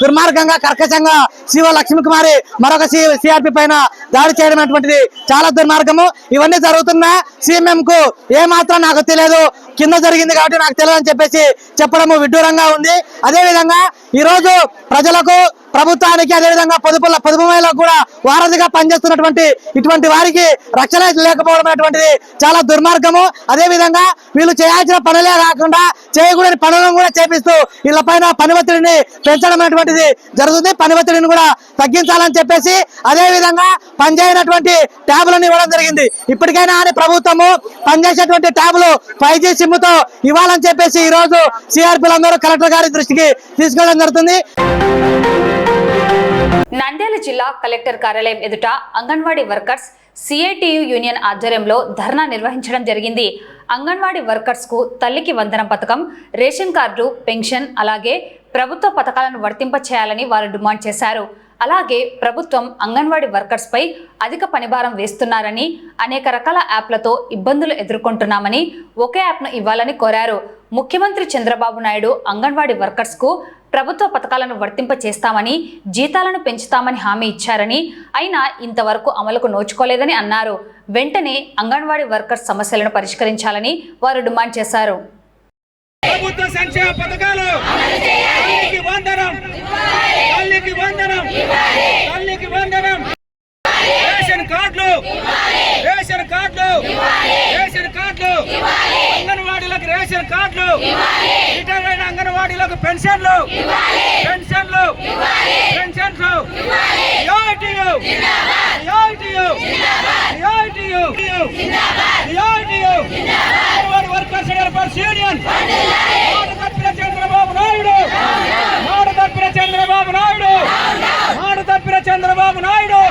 దుర్మార్గంగా కర్కశంగా శివ లక్ష్మీకుమారి మరొక సిఆర్పి పైన దాడి చేయడం అటువంటిది చాలా దుర్మార్గము. ఇవన్నీ జరుగుతున్నా సీఎంఎం కు ఏ మాత్రం నాకు తెలియదు, కింద జరిగింది కాబట్టి నాకు తెలియదు అని చెప్పేసి చెప్పడము విడ్డూరంగా ఉంది. అదే విధంగా ఈ రోజు ప్రజలకు, ప్రభుత్వానికి, అదేవిధంగా పొదుపులకు కూడా వారధిగా పనిచేస్తున్నటువంటి ఇటువంటి వారికి రక్షణ లేకపోవడం అనేటువంటిది చాలా దుర్మార్గము. అదే విధంగా వీళ్ళు చేయాల్సిన పనులే కాకుండా చేయకూడని పనులను కూడా చేపిస్తూ వీళ్ళ పైన పని ఒత్తిడిని పెంచడం అనేటువంటిది జరుగుతుంది. పని ఒత్తిడిని కూడా తగ్గించాలని చెప్పేసి అదే విధంగా పనిచేయనటువంటి ట్యాబులను ఇవ్వడం జరిగింది. ఇప్పటికైనా అని ప్రభుత్వము పనిచేసేటువంటి ట్యాబులు 5G సిమ్ తో ఇవ్వాలని చెప్పేసి ఈ రోజు సిఆర్పీలందరూ కలెక్టర్ గారి దృష్టికి తీసుకెళ్లడం జరుగుతుంది. నంద్యాల జిల్లా కలెక్టర్ కార్యాలయం ఎదుట అంగన్వాడీ వర్కర్స్ సిఐటియు యూనియన్ ఆధ్వర్యంలో ధర్నా నిర్వహించడం జరిగింది. అంగన్వాడీ వర్కర్స్ కు తల్లికి వందనం పథకం, రేషన్ కార్డు, పెన్షన్, అలాగే ప్రభుత్వ పథకాలను వర్తింప చేయాలని వారు డిమాండ్ చేశారు. అలాగే ప్రభుత్వం అంగన్వాడీ వర్కర్స్ పై అధిక పనిభారం వేస్తున్నారని, అనేక రకాల యాప్లతో ఇబ్బందులు ఎదుర్కొంటున్నామని ఒకే యాప్ను ఇవ్వాలని కోరారు. ముఖ్యమంత్రి చంద్రబాబు నాయుడు అంగన్వాడీ వర్కర్స్ కు ప్రభుత్వ పథకాలను వర్తింప చేస్తామని, జీతాలను పెంచుతామని హామీ ఇచ్చారని, అయినా ఇంతవరకు అమలుకు నోచుకోలేదని అన్నారు. వెంటనే అంగన్వాడీ వర్కర్స్ సమస్యలను పరిష్కరించాలని వారు డిమాండ్ చేశారు. ప్రభుత్వ సంక్షేమ పథకాలు తల్లికి వందనం, తల్లికి వందనం, తల్లికి వందనం, రేషన్ కార్డులు, రేషన్ కార్డులు, రేషన్ కార్డులు, అంగన్వాడీలకు రేషన్ కార్డులు, రిటైర్ అయిన అంగన్వాడీలకు పెన్షన్లు, పెన్షన్లు, పెన్షన్లు, రియాయితీలు, రియాయితీలు, రియాయితీలు, రియాయితీలు, అంగన్వాడీ వర్కర్స్ హెల్పర్స్ యూనియన్ తప్పిన చంద్రబాబు నాయుడు, మాడు తప్పిన చంద్రబాబు నాయుడు, మాడు తప్పిన చంద్రబాబు నాయుడు,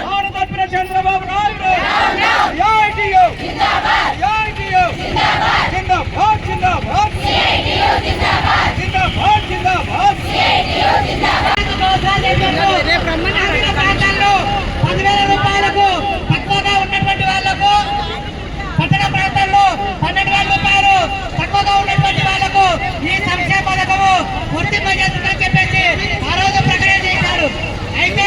మాడు తప్పిన చంద్రబాబు నాయుడు, రియాయితీలు, రియాయితీలు, జిందాబాద్, జిందాబాద్, జిందాబాద్, జిందాబాద్, ప్రాంతాల్లో 10,000 రూపాయలకు తక్కువగా ఉన్నటువంటి వాళ్లకు, పట్టణ ప్రాంతాల్లో 12,000 రూపాయలు తక్కువగా ఉన్నటువంటి వాళ్లకు ఈ సంక్షేమ పథకము వర్తింపజేస్తుందని చెప్పేసి ఆ రోజు ప్రకటన చేశారు. అయితే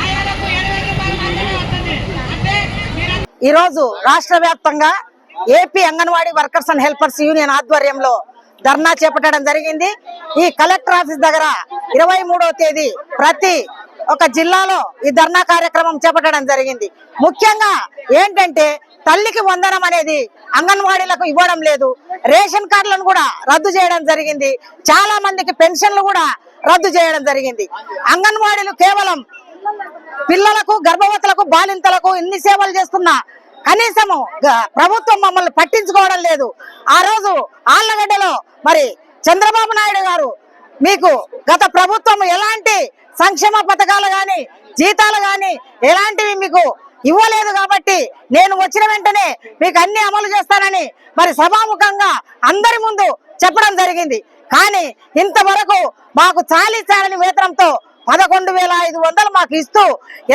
ఆయాలకు 7,000 రూపాయలు మాత్రమే వస్తుంది. అంటే ఈ రోజు రాష్ట్ర వ్యాప్తంగా AP anganwadi workers and helpers union ఆధ్వర్యంలో ధర్నా చేపట్టడం జరిగింది. ఈ కలెక్టర్ ఆఫీస్ దగ్గర 23వ తేదీ ప్రతి ఒక జిల్లాలో ఈ ధర్నా కార్యక్రమం చేపట్టడం జరిగింది. ముఖ్యంగా ఏంటంటే తల్లికి వందనం అనేది అంగన్వాడీలకు ఇవ్వడం లేదు, రేషన్ కార్డులను కూడా రద్దు చేయడం జరిగింది, చాలా మందికి పెన్షన్లు కూడా రద్దు చేయడం జరిగింది. అంగన్వాడీలు కేవలం పిల్లలకు, గర్భవతులకు, బాలింతలకు ఇన్ని సేవలు చేస్తున్నా కనీసము ప్రభుత్వం మమ్మల్ని పట్టించుకోవడం లేదు. ఆ రోజు ఆళ్లగడ్డలో మరి చంద్రబాబు నాయుడు గారు మీకు గత ప్రభుత్వం ఎలాంటి సంక్షేమ పథకాలు గాని, జీతాలు గాని ఎలాంటివి మీకు ఇవ్వలేదు కాబట్టి నేను వచ్చిన వెంటనే మీకు అన్ని అమలు చేస్తానని మరి సభాముఖంగా అందరి ముందు చెప్పడం జరిగింది. కానీ ఇంతవరకు మాకు చాలని వేతనంతో 11,500 మాకు ఇస్తూ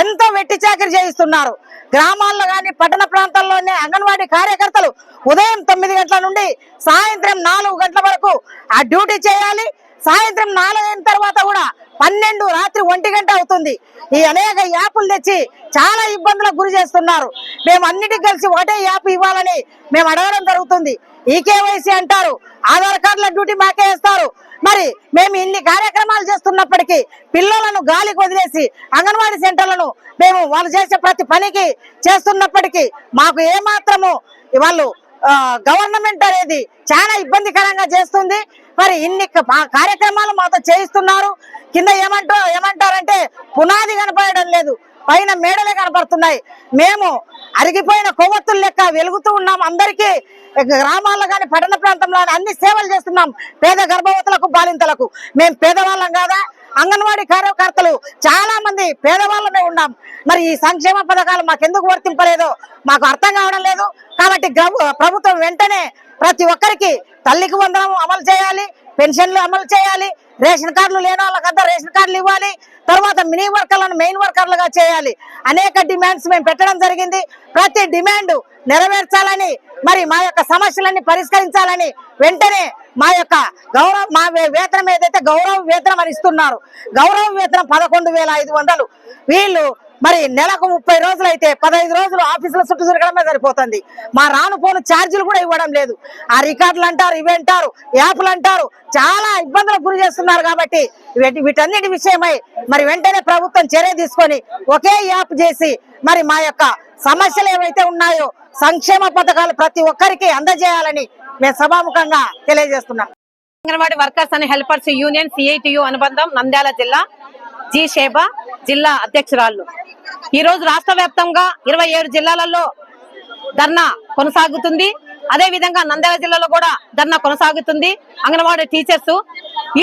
ఎంతో వెట్టి చాకరీ చేయిస్తున్నారు. గ్రామాల్లో కానీ పట్టణ ప్రాంతాల్లోనే అంగన్వాడీ కార్యకర్తలు ఉదయం 9 గంటల నుండి సాయంత్రం 4 గంటల వరకు ఆ డ్యూటీ చేయాలి. సాయంత్రం 4 అయిన తర్వాత కూడా 12, రాత్రి 1 గంట అవుతుంది. ఈ అనేక యాప్లు తెచ్చి చాలా ఇబ్బందులకు గురి చేస్తున్నారు. మేము అన్నిటికీ కలిసి ఒకటే యాప్ ఇవ్వాలని మేము అడగడం జరుగుతుంది. ఈకేవైసీ అంటారు, ఆధార్ కార్డుల డ్యూటీ మాకే ఇస్తారు. మరి మేము ఇన్ని కార్యక్రమాలు చేస్తున్నప్పటికీ పిల్లలను గాలికి వదిలేసి అంగన్వాడీ సెంటర్లను మేము వాళ్ళు చేసే ప్రతి పనికి చేస్తున్నప్పటికీ మాకు ఏమాత్రము వాళ్ళు గవర్నమెంట్ అనేది చాలా ఇబ్బందికరంగా చేస్తుంది. మరి ఇన్ని కార్యక్రమాలు మాతో చేయిస్తున్నారు. కింద ఏమంటారంటే పునాది కనపడడం లేదు, పైన మేడలే కనపడుతున్నాయి. మేము అరిగిపోయిన కొవ్వొత్తుల లెక్క వెలుగుతూ ఉన్నాం. అందరికీ గ్రామాల్లో కానీ పట్టణ ప్రాంతంలో అన్ని సేవలు చేస్తున్నాం. పేద గర్భవతులకు, బాలింతలకు. మేము పేదవాళ్ళం కాదా? అంగన్వాడీ కార్యకర్తలు చాలా మంది పేదవాళ్ళమే ఉన్నాం. మరి ఈ సంక్షేమ పథకాలు మాకెందుకు వర్తింపలేదో మాకు అర్థం కావడం లేదు. కాబట్టి ప్రభుత్వం వెంటనే ప్రతి ఒక్కరికి తల్లికి వందనం అమలు చేయాలి, పెన్షన్లు అమలు చేయాలి, రేషన్ కార్డులు లేని వాళ్ళకంతా రేషన్ కార్డులు ఇవ్వాలి, తర్వాత మినీ వర్కర్లను మెయిన్ వర్కర్లుగా చేయాలి. అనేక డిమాండ్స్ మేము పెట్టడం జరిగింది. ప్రతి డిమాండ్ నెరవేర్చాలని, మరి మా యొక్క సమస్యలన్నీ పరిష్కరించాలని వెంటనే మా యొక్క మా వేతనం ఏదైతే గౌరవ వేతనం అని ఇస్తున్నారు, గౌరవ వేతనం 11,500. వీళ్ళు మరి నెలకు 30 రోజులు అయితే 15 రోజులు ఆఫీసుల చుట్టూ తిరగడమే సరిపోతుంది. మా రాను పోను ఛార్జీలు కూడా ఇవ్వడం లేదు. ఆ రికార్డులు అంటారు, ఇవి అంటారు, యాప్లు అంటారు, చాలా ఇబ్బందులకు గురి చేస్తున్నారు. కాబట్టి వీటన్నిటి విషయమై మరి వెంటనే ప్రభుత్వం చర్య తీసుకొని ఒకే యాప్ చేసి మరి మా యొక్క సమస్యలు ఏవైతే ఉన్నాయో సంక్షేమ పథకాలు ప్రతి ఒక్కరికి అందజేయాలని మేము సభాముఖంగా తెలియజేస్తున్నాం. Anganwadi workers and helpers union CITU అనుబంధం నంద్యాల జిల్లా జి శేబ జిల్లా అధ్యక్షురాలు. ఈ రోజు రాష్ట్ర వ్యాప్తంగా 27 జిల్లాలలో ధర్నా కొనసాగుతుంది. అదే విధంగా నంద్యాల జిల్లాలో కూడా ధర్నా కొనసాగుతుంది. అంగన్వాడీ టీచర్స్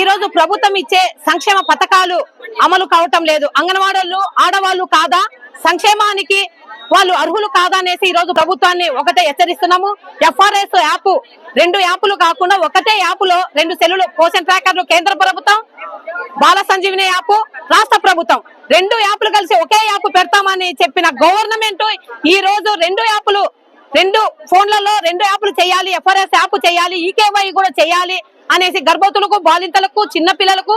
ఈ రోజు ప్రభుత్వం ఇచ్చే సంక్షేమ పథకాలు అమలు కావటం లేదు. అంగన్వాడీలు ఆడవాళ్ళు కాదా, సంక్షేమానికి వాళ్ళు అర్హులు కాదా అనేసి ఈ రోజు ప్రభుత్వాన్ని ఒకటే హెచ్చరిస్తున్నాము. FRS యాప్ 2 యాప్లు కాకుండా ఒకటే యాప్ లో 2 సెల్లులు పోషన్ ట్రాకర్లు కేంద్ర ప్రభుత్వం, బాల సంజీవిని యాప్ రాష్ట్ర ప్రభుత్వం 2 యాప్లు కలిసి ఒకే యాప్ పెడతామని చెప్పిన గవర్నమెంట్ ఈ రోజు 2 యాప్లు 2 ఫోన్లలో 2 యాప్లు చేయాలి, FRS యాప్ చేయాలి, EKY కూడా చేయాలి అనేసి గర్భవతులకు, బాలింతలకు, చిన్న పిల్లలకు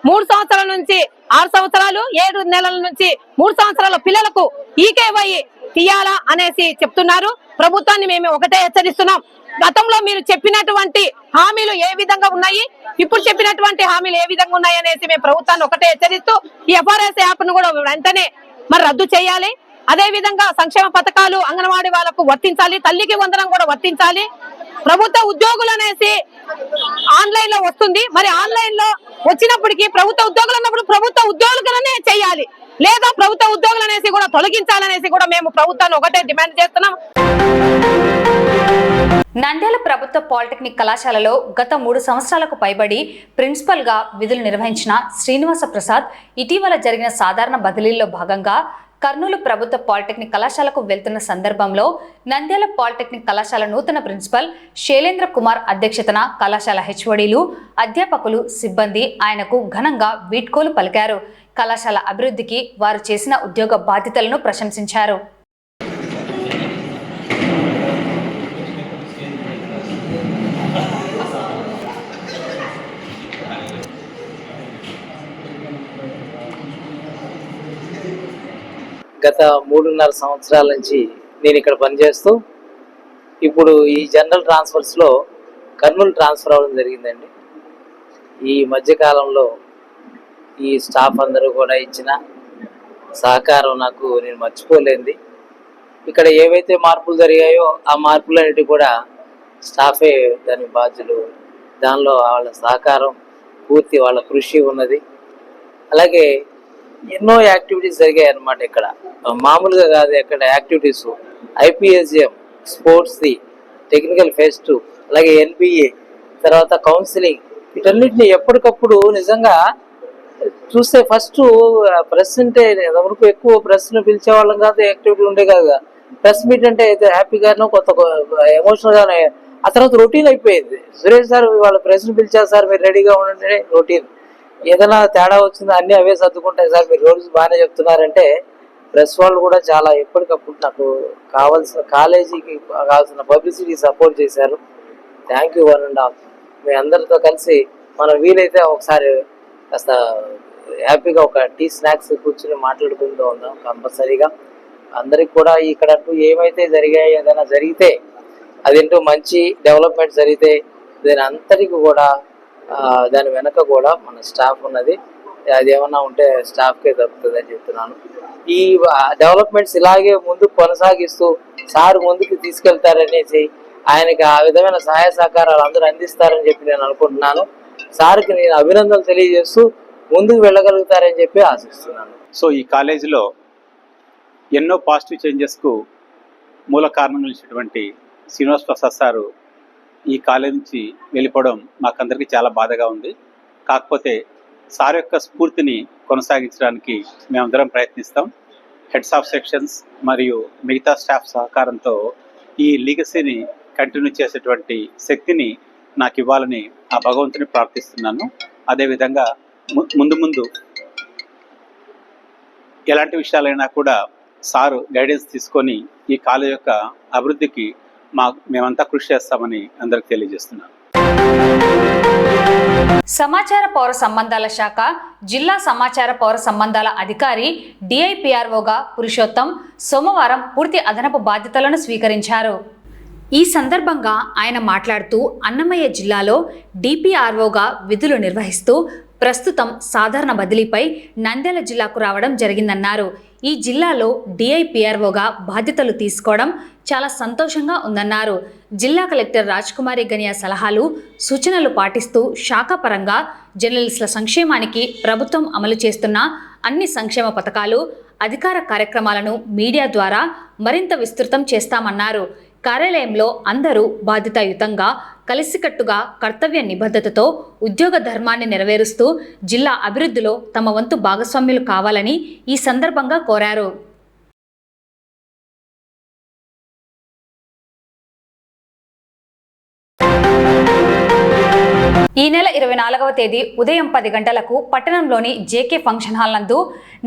3 సంవత్సరాల నుంచి 6 సంవత్సరాలు, 7 నెలల నుంచి 3 సంవత్సరాల పిల్లలకు EKY తీయాలా అనేసి చెప్తున్నారు. ప్రభుత్వాన్ని మేము ఒకటే హెచ్చరిస్తున్నాం. గతంలో మీరు చెప్పినటువంటి హామీలు ఏ విధంగా ఉన్నాయి, ఇప్పుడు చెప్పినటువంటి హామీలు ఏ విధంగా ఉన్నాయి అనేసి మేము ప్రభుత్వాన్ని ఒకటే హెచ్చరిస్తూ ఈ FRS యాప్ ను కూడా వెంటనే మరి రద్దు చేయాలి. అదే విధంగా సంక్షేమ పథకాలు అంగన్వాడీ వాళ్ళకు వర్తించాలి, తల్లికి వందనం కూడా వర్తించాలి. ప్రభుత్వ ఉద్యోగులు అనేసి ఆన్లైన్ లో వస్తుంది, మరి ఆన్లైన్ లో వచ్చినప్పటికీ ప్రభుత్వ ఉద్యోగులు అన్నప్పుడు ప్రభుత్వ ఉద్యోగులనే చేయాలి, లేదా ప్రభుత్వ ఉద్యోగులు అనేసి కూడా తొలగించాలనేసి కూడా మేము ప్రభుత్వాన్ని ఒకటే డిమాండ్ చేస్తున్నాం. నంద్యాల ప్రభుత్వ పాలిటెక్నిక్ కళాశాలలో గత 3 సంవత్సరాలకు పైబడి ప్రిన్సిపల్ గా విధులు నిర్వహించిన శ్రీనివాస ప్రసాద్ ఇటీవల జరిగిన సాధారణ బదిలీల్లో భాగంగా కర్నూలు ప్రభుత్వ పాలిటెక్నిక్ కళాశాలకు వెళ్తున్న సందర్భంలో నంద్యాల పాలిటెక్నిక్ కళాశాల నూతన ప్రిన్సిపల్ శైలేంద్ర కుమార్ అధ్యక్షతన కళాశాల HODలు, అధ్యాపకులు, సిబ్బంది ఆయనకు ఘనంగా వీడ్కోలు పలికారు. కళాశాల అభివృద్ధికి వారు చేసిన ఉద్యోగ బాధ్యతలను ప్రశంసించారు. గత 3.5 సంవత్సరాల నుంచి నేను ఇక్కడ పనిచేస్తూ ఇప్పుడు ఈ జనరల్ ట్రాన్స్ఫర్స్లో కర్నూలు ట్రాన్స్ఫర్ అవ్వడం జరిగిందండి. ఈ మధ్యకాలంలో ఈ స్టాఫ్ అందరూ కూడా ఇచ్చిన సహకారం నాకు నేను మర్చిపోలేంది. ఇక్కడ ఏవైతే మార్పులు జరిగాయో ఆ మార్పులన్నిటి కూడా స్టాఫే దాని బాధ్యులు. దానిలో వాళ్ళ సహకారం పూర్తి వాళ్ళ కృషి ఉన్నది. అలాగే ఎన్నో యాక్టివిటీస్ జరిగాయి అన్నమాట. ఇక్కడ మామూలుగా కాదు, ఎక్కడ యాక్టివిటీస్ IPSM స్పోర్ట్స్ది, టెక్నికల్ ఫెస్ట్, అలాగే NBA, తర్వాత కౌన్సిలింగ్, వీటన్నిటిని ఎప్పటికప్పుడు నిజంగా చూస్తే ఫస్ట్ ప్రెస్ అంటే ఎవరికి ఎక్కువ ప్రెస్ను పిలిచేవాళ్ళం కాదు, యాక్టివిటీ ఉండే కాదు. ప్రెస్ మీట్ అంటే అయితే హ్యాపీగానో కొత్త ఎమోషనల్గానే, ఆ తర్వాత రొటీన్ అయిపోయింది. సురేష్ సార్ వాళ్ళ ప్రెస్ను పిలిచారు సార్, మీరు రెడీగా ఉండండి, రొటీన్. ఏదైనా తేడా వచ్చిందో అన్నీ అవే సర్దుకుంటాయి సార్, మీరు రోజు బాగానే చెప్తున్నారంటే ప్రెస్ వాళ్ళు కూడా చాలా ఎప్పటికప్పుడు నాకు కావాల్సిన కాలేజీకి కావాల్సిన పబ్లిసిటీ సపోర్ట్ చేశారు. Thank you 1 and all. మీ అందరితో కలిసి మనం వీలైతే ఒకసారి కాస్త హ్యాపీగా ఒక టీ స్నాక్స్ కూర్చుని మాట్లాడుకుంటూ ఉందాం కంపల్సరీగా. అందరికి కూడా ఇక్కడ ఏమైతే జరిగాయి, ఏదైనా జరిగితే అదేంటో మంచి డెవలప్మెంట్ జరిగితే దాని అంతటికి కూడా దాని వెనక కూడా మన స్టాఫ్ ఉన్నది. అది ఏమన్నా ఉంటే స్టాఫ్కే దక్కుతుంది అని చెప్తున్నాను. ఈ డెవలప్మెంట్స్ ఇలాగే ముందుకు కొనసాగిస్తూ సార్ ముందుకు తీసుకెళ్తారనేసి ఆయనకి ఆ విధమైన సహాయ సహకారాలు అందరూ అందిస్తారని చెప్పి నేను అనుకుంటున్నాను. సార్కి నేను అభినందనలు తెలియజేస్తూ ముందుకు వెళ్ళగలుగుతారని చెప్పి ఆశిస్తున్నాను. సో ఈ కాలేజీలో ఎన్నో పాజిటివ్ చేంజెస్కు మూల కారణం నిలిచినటువంటి శ్రీనివాస్ ప్రసాద్ సారు ఈ కాలేజ్ నుంచి వెళ్ళిపోవడం మాకందరికీ చాలా బాధగా ఉంది. కాకపోతే సార్ యొక్క స్ఫూర్తిని కొనసాగించడానికి మేమందరం ప్రయత్నిస్తాం. హెడ్స్ ఆఫ్ సెక్షన్స్ మరియు మిగతా స్టాఫ్ సహకారంతో ఈ లీగసీని కంటిన్యూ చేసేటువంటి శక్తిని నాకు ఇవ్వాలని ఆ భగవంతుని ప్రార్థిస్తున్నాను. అదేవిధంగా ముందు ఎలాంటి విషయాలైనా కూడా సారు గైడెన్స్ తీసుకొని ఈ కాలేజ్ యొక్క అభివృద్ధికి మేమంతా కృషి చేస్తామని అందరికి తెలియజేస్తున్నాను. సమాచార పౌర సంబంధాల శాఖ జిల్లా సమాచార పౌర సంబంధాల అధికారి డిఐపిఆర్ఓగా పురుషోత్తం సోమవారం పూర్తి అదనపు బాధ్యతలను స్వీకరించారు. ఈ సందర్భంగా ఆయన మాట్లాడుతూ అన్నమయ్య జిల్లాలో డిపిఆర్ఓగా విధులు నిర్వహిస్తూ ప్రస్తుతం సాధారణ బదిలీపై నంద్యాల జిల్లాకు రావడం జరిగిందన్నారు. ఈ జిల్లాలో డిఐపిఆర్ఓగా బాధ్యతలు తీసుకోవడం చాలా సంతోషంగా ఉందన్నారు. జిల్లా కలెక్టర్ రాజ్కుమారి గనియా సలహాలు సూచనలు పాటిస్తూ శాఖాపరంగా జర్నలిస్టుల సంక్షేమానికి ప్రభుత్వం అమలు చేస్తున్న అన్ని సంక్షేమ పథకాలు, అధికార కార్యక్రమాలను మీడియా ద్వారా మరింత విస్తృతం చేస్తామన్నారు. కార్యాలయంలో అందరూ బాధ్యతాయుతంగా కలిసికట్టుగా కర్తవ్య నిబద్ధతతో ఉద్యోగ ధర్మాన్ని నెరవేరుస్తూ జిల్లా అభివృద్ధిలో తమ వంతు భాగస్వామ్యులు కావాలని ఈ సందర్భంగా కోరారు. ఈ నెల 24వ తేదీ ఉదయం 10 గంటలకు పట్టణంలోని జేకే ఫంక్షన్ హాల్ నందు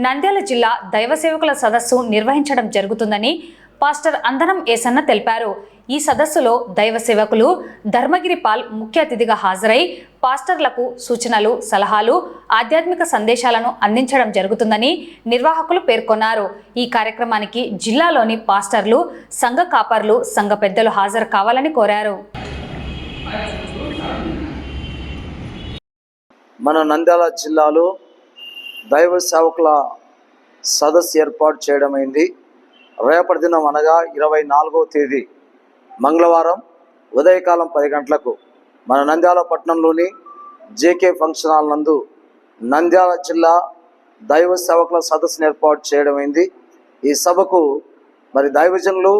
నంద్యాల జిల్లా దైవ సేవకుల సదస్సు నిర్వహించడం జరుగుతుందని పాస్టర్ అందనం ఏసన్న తెలిపారు. ఈ సదస్సులో దైవ సేవకులు ధర్మగిరి పాల్ ముఖ్య అతిథిగా హాజరై పాస్టర్లకు సూచనలు, సలహాలు, ఆధ్యాత్మిక సందేశాలను అందించడం జరుగుతుందని నిర్వాహకులు పేర్కొన్నారు. ఈ కార్యక్రమానికి జిల్లాలోని పాస్టర్లు, సంఘ కాపర్లు, సంఘ పెద్దలు హాజరు కావాలని కోరారు. మన నంద్యాల జిల్లాలో దైవ సేవకుల సదస్సు ఏర్పాటు చేయడమైంది. రేపటి దినం అనగా 24వ తేదీ మంగళవారం ఉదయకాలం 10 గంటలకు మన నంద్యాల పట్టణంలోని జేకే ఫంక్షన్ హాల్ నందు నంద్యాల జిల్లా దైవ సేవకుల సదస్సును ఏర్పాటు చేయడమైంది. ఈ సభకు మరి దైవజనులు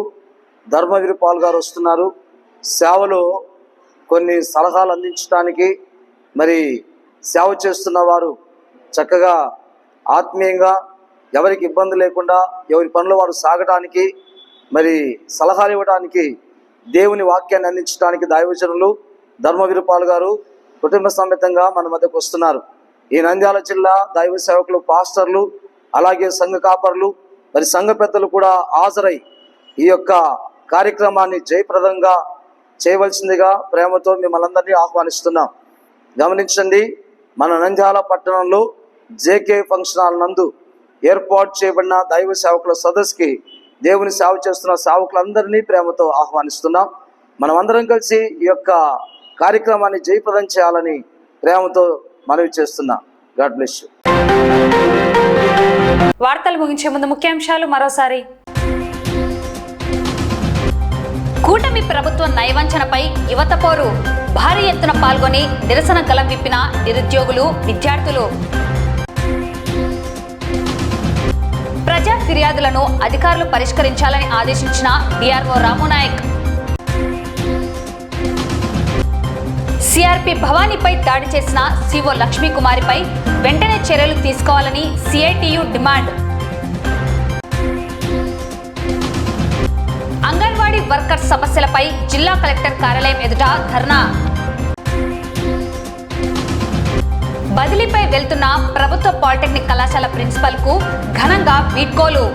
ధర్మగిరి పాల్ గారు వస్తున్నారు. సేవలో కొన్ని సలహాలు అందించడానికి, మరి సేవ చేస్తున్న వారు చక్కగా ఆత్మీయంగా ఎవరికి ఇబ్బంది లేకుండా ఎవరి పనులు వారు సాగడానికి, మరి సలహాలు ఇవ్వడానికి, దేవుని వాక్యాన్ని అందించడానికి దైవజనులు ధర్మగిరి పాల్ గారు కుటుంబ సమేతంగా మన మధ్యకు వస్తున్నారు. ఈ నంద్యాల జిల్లా దైవ సేవకులు, పాస్టర్లు, అలాగే సంఘ కాపర్లు, మరి సంఘ పెద్దలు కూడా హాజరై ఈ యొక్క కార్యక్రమాన్ని జయప్రదంగా చేయవలసిందిగా ప్రేమతో మిమ్మల్ని అందరినీ ఆహ్వానిస్తున్నాం. గమనించండి, మన నంద్యాల పట్టణంలో జేకే ఫంక్షన్ హాల్ నందు ఏర్పాటు చేయబడిన దైవ సేవకుల సదస్సుకి దేవుని సేవ చేస్తున్న సేవకులందరినీ ప్రేమతో ఆహ్వానిస్తున్నాం. మనం అందరం కలిసి ఈ యొక్క కార్యక్రమాన్ని జయప్రదం చేయాలని ప్రేమతో మనవి చేస్తున్నాం. God bless you. వార్తలు ముగించే ముందు ముఖ్యాంశాలు మరోసారి. కూటమి ప్రభుత్వ నయవంచనపై యువత పోరు, భారీ ఎత్తున పాల్గొని నిరసన గలం విప్పిన నిరుద్యోగులు, విద్యార్థులు. ప్రజా ఫిర్యాదులను అధికారులు పరిష్కరించాలని ఆదేశించిన డిఆర్ఓ రామునాయక్. సిఆర్పి భవానీపై దాడి చేసిన సిఓ లక్ష్మీకుమారిపై వెంటనే చర్యలు తీసుకోవాలని సిఐటియు డిమాండ్. అంగన్వాడీ వర్కర్స్ సమస్యలపై జిల్లా కలెక్టర్ కార్యాలయం ఎదుట ధర్నా. బదిలీపై వెళ్తున్న ప్రభుత్వ పాలిటెక్నిక్ కళాశాల ప్రిన్సిపల్ కు ఘనంగా వీడ్కోలు.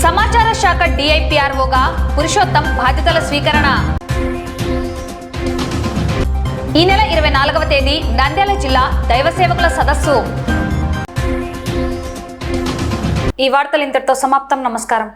సమాచార శాఖ డిఐపిఆర్ఓగా పురుషోత్తం బాధ్యతల స్వీకరణ. ఈ నెల 24వ తేదీ నంద్యాల జిల్లా దైవ సేవకుల సదస్సు. ఈ వార్తలు ఇంతటితో సమాప్తం. నమస్కారం.